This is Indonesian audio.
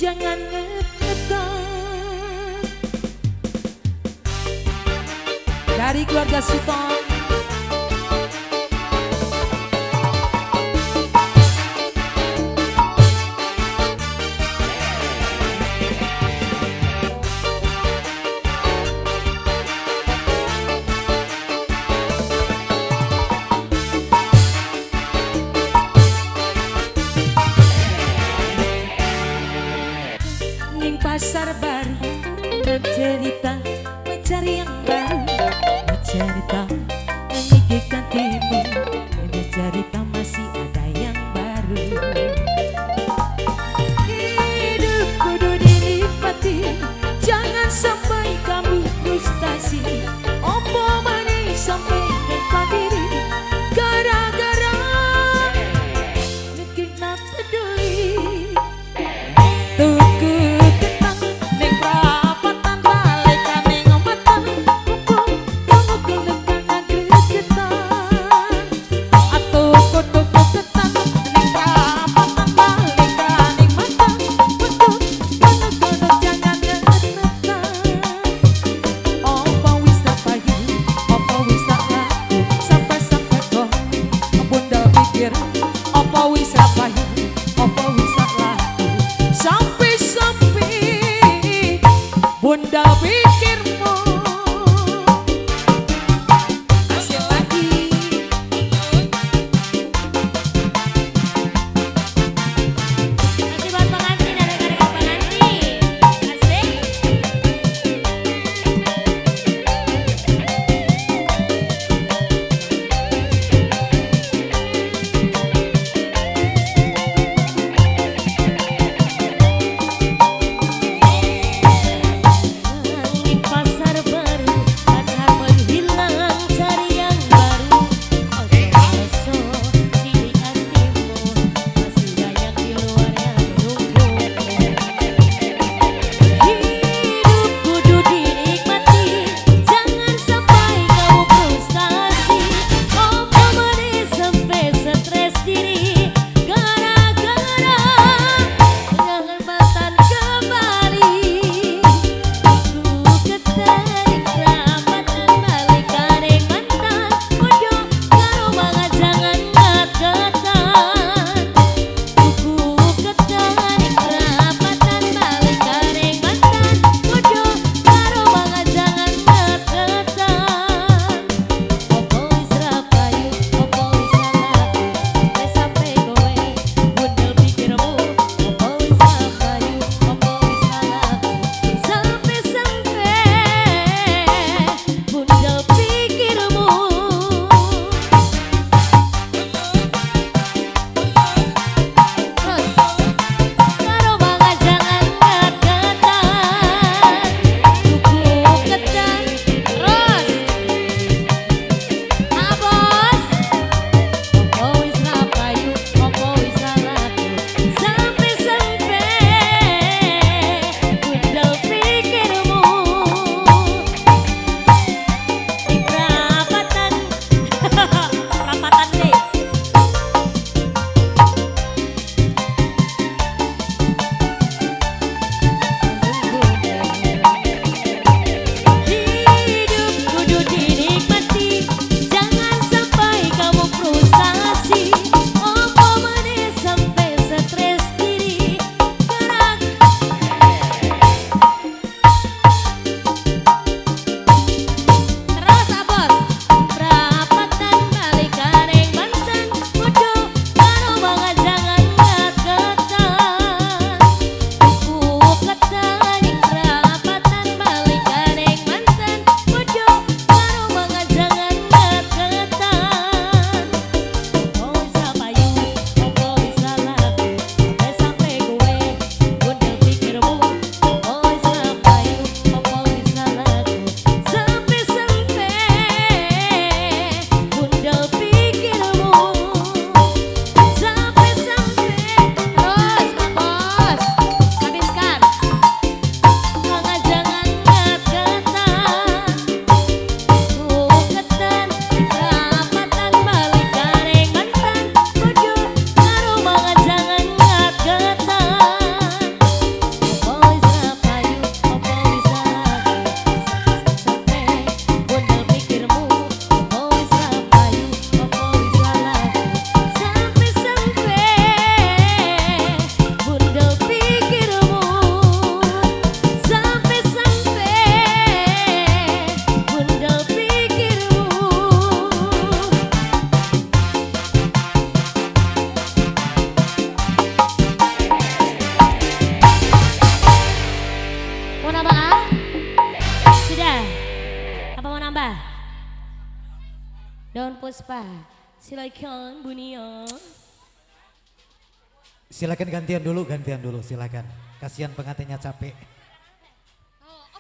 jangan ngetan. Dari keluarga Suton. Ning pasar baru cerita mencari yang baru, cerita memikirkan timu, cerita masih ada yang baru. Hidup kudu dinikmati, jangan sampai kamu frustasi. Opo manis sampai lupa diri, gara-gara mungkin tak peduli. Tuku ketang ning prapatan balikan ning ometan, kumpul kamu kelengan gregetan. Atuh kudu ketang ning prapatan balikan ning ometan, kumpul kamu jangan ngetan. nambah. Daun Puspa. Silakan Bu Nia. Silakan gantian dulu silakan. Kasihan pengantinnya capek.